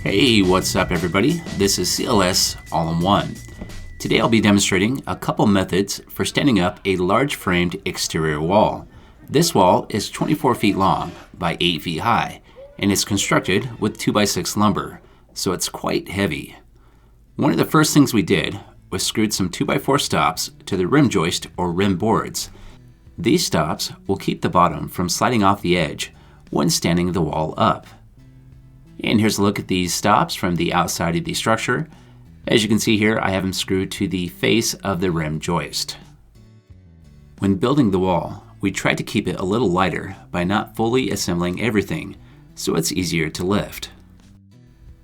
Hey, what's up everybody? This is C.L.S. All-in-One. Today I'll be demonstrating a couple methods for standing up a large framed exterior wall. This wall is 24 feet long by 8 feet high and is constructed with 2x6 lumber, so it's quite heavy. One of the first things we did was screwed some 2x4 stops to the rim joist or rim boards. These stops will keep the bottom from sliding off the edge when standing the wall up. And here's a look at these stops from the outside of the structure. As you can see here, I have them screwed to the face of the rim joist. When building the wall, we tried to keep it a little lighter by not fully assembling everything, so it's easier to lift.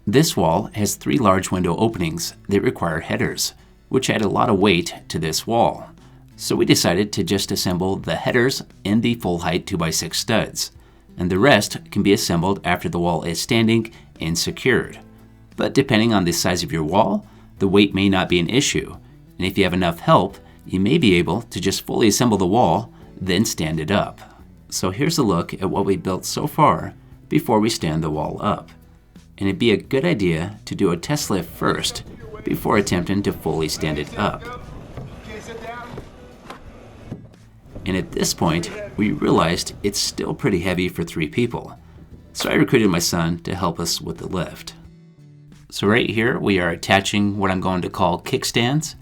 This wall has 3 large window openings that require headers, which add a lot of weight to this wall. So we decided to just assemble the headers and the full height 2x6 studs, and the rest can be assembled after the wall is standing and secured. But depending on the size of your wall, the weight may not be an issue, and if you have enough help, you may be able to just fully assemble the wall, then stand it up. So here's a look at what we built so far before we stand the wall up. And it'd be a good idea to do a test lift first before attempting to fully stand it up. And at this point, we realized it's still pretty heavy for 3 people. So I recruited my son to help us with the lift. So right here, we are attaching what I'm going to call kickstands.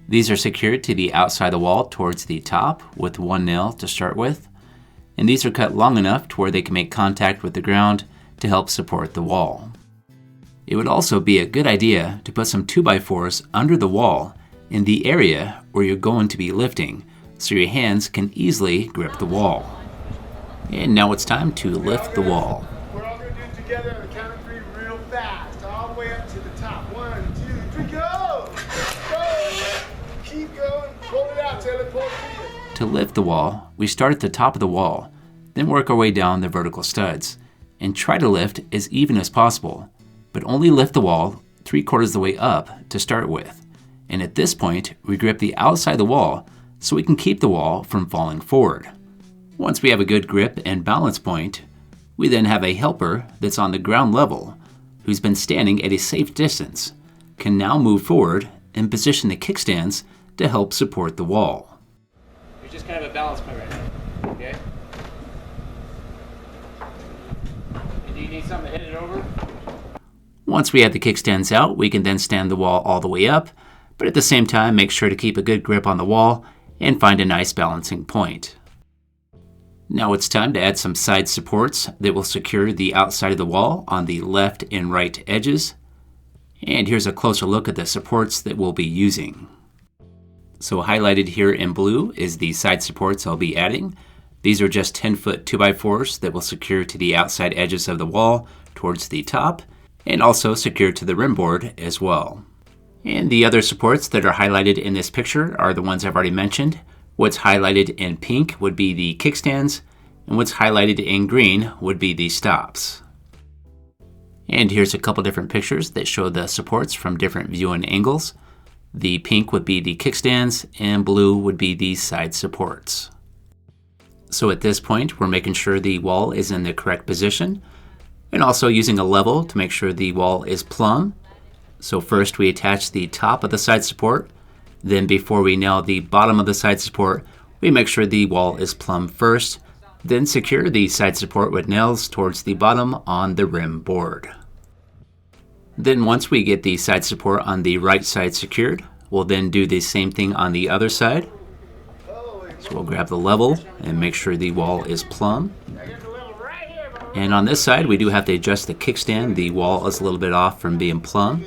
These are secured to the outside of the wall towards the top with 1 nail to start with. And these are cut long enough to where they can make contact with the ground to help support the wall. It would also be a good idea to put some 2x4s under the wall in the area where you're going to be lifting, so your hands can easily grip the wall. And now it's time to lift the wall. We're all going to do it together on the count of 3 real fast, all the way up to the top. 1, 2, 3, go! Go! Keep going. Hold it out, Taylor. Pull it to you. To lift the wall, we start at the top of the wall, then work our way down the vertical studs, and try to lift as even as possible, but only lift the wall 3/4 of the way up to start with. And at this point, we grip the outside of the wall so we can keep the wall from falling forward. Once we have a good grip and balance point, we then have a helper that's on the ground level, who's been standing at a safe distance, can now move forward and position the kickstands to help support the wall. It's just kind of a balance point right now, okay? And do you need something to hit it over? Once we have the kickstands out, we can then stand the wall all the way up, but at the same time make sure to keep a good grip on the wall and find a nice balancing point. Now it's time to add some side supports that will secure the outside of the wall on the left and right edges. And here's a closer look at the supports that we'll be using. So highlighted here in blue is the side supports I'll be adding. These are just 10-foot 2x4s that will secure to the outside edges of the wall towards the top, and also secure to the rim board as well. And the other supports that are highlighted in this picture are the ones I've already mentioned. What's highlighted in pink would be the kickstands, and what's highlighted in green would be the stops. And here's a couple different pictures that show the supports from different viewing angles. The pink would be the kickstands, and blue would be the side supports. So at this point, we're making sure the wall is in the correct position, and also using a level to make sure the wall is plumb. So first we attach the top of the side support, then before we nail the bottom of the side support, we make sure the wall is plumb first, then secure the side support with nails towards the bottom on the rim board. Then once we get the side support on the right side secured, we'll then do the same thing on the other side. So we'll grab the level and make sure the wall is plumb. And on this side, we do have to adjust the kickstand. The wall is a little bit off from being plumb.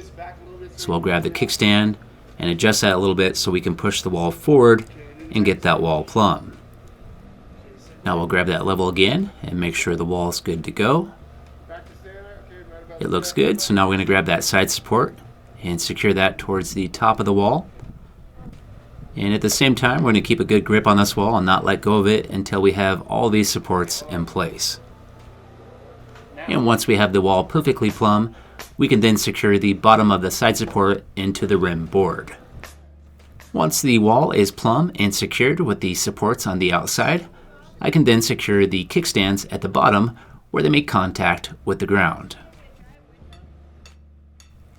So we'll grab the kickstand and adjust that a little bit so we can push the wall forward and get that wall plumb. Now we'll grab that level again and make sure the wall is good to go. It looks good, so now we're going to grab that side support and secure that towards the top of the wall. And at the same time, we're going to keep a good grip on this wall and not let go of it until we have all these supports in place. And once we have the wall perfectly plumb, we can then secure the bottom of the side support into the rim board. Once the wall is plumb and secured with the supports on the outside, I can then secure the kickstands at the bottom where they make contact with the ground.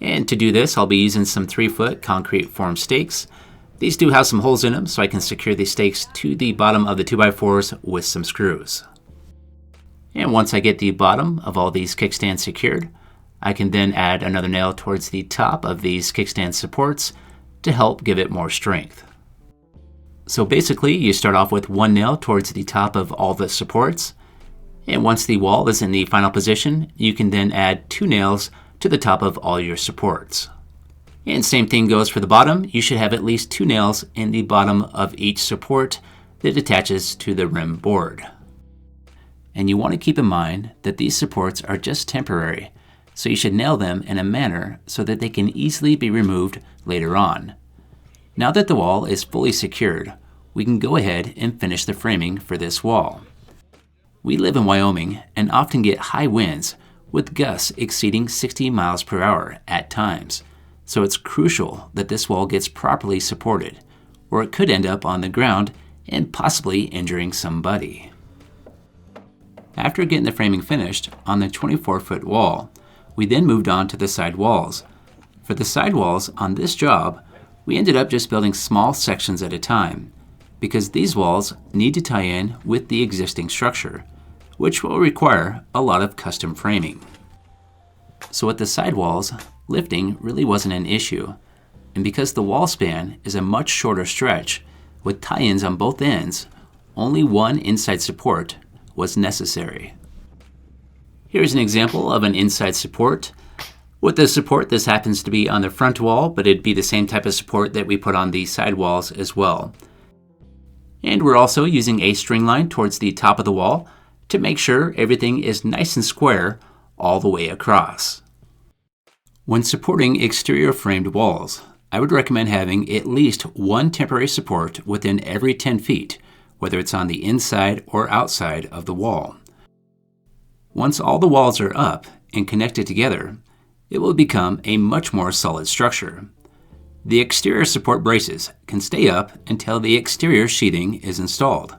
And to do this, I'll be using some 3-foot concrete form stakes. These do have some holes in them, so I can secure the stakes to the bottom of the 2x4s with some screws. And once I get the bottom of all these kickstands secured, I can then add another nail towards the top of these kickstand supports to help give it more strength. So basically, you start off with one nail towards the top of all the supports, and once the wall is in the final position, you can then add 2 nails to the top of all your supports. And same thing goes for the bottom. You should have at least 2 nails in the bottom of each support that attaches to the rim board. And you want to keep in mind that these supports are just temporary, so you should nail them in a manner so that they can easily be removed later on. Now that the wall is fully secured, we can go ahead and finish the framing for this wall. We live in Wyoming and often get high winds with gusts exceeding 60 miles per hour at times, so it's crucial that this wall gets properly supported, or it could end up on the ground and possibly injuring somebody. After getting the framing finished on the 24-foot wall, we then moved on to the side walls. For the side walls on this job, we ended up just building small sections at a time, because these walls need to tie in with the existing structure, which will require a lot of custom framing. So with the side walls, lifting really wasn't an issue, and because the wall span is a much shorter stretch with tie-ins on both ends, only one inside support was necessary. Here's an example of an inside support. With this support, this happens to be on the front wall, but it'd be the same type of support that we put on the side walls as well. And we're also using a string line towards the top of the wall to make sure everything is nice and square all the way across. When supporting exterior framed walls, I would recommend having at least one temporary support within every 10 feet, whether it's on the inside or outside of the wall. Once all the walls are up and connected together, it will become a much more solid structure. The exterior support braces can stay up until the exterior sheathing is installed,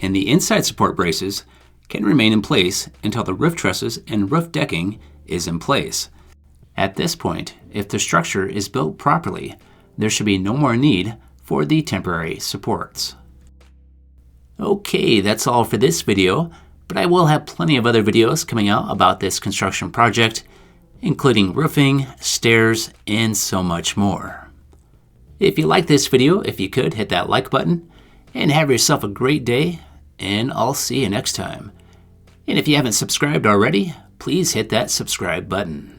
and the inside support braces can remain in place until the roof trusses and roof decking is in place. At this point, if the structure is built properly, there should be no more need for the temporary supports. Okay, that's all for this video, but I will have plenty of other videos coming out about this construction project, including roofing, stairs, and so much more. If you like this video, if you could, hit that like button, and have yourself a great day, and I'll see you next time. And if you haven't subscribed already, please hit that subscribe button.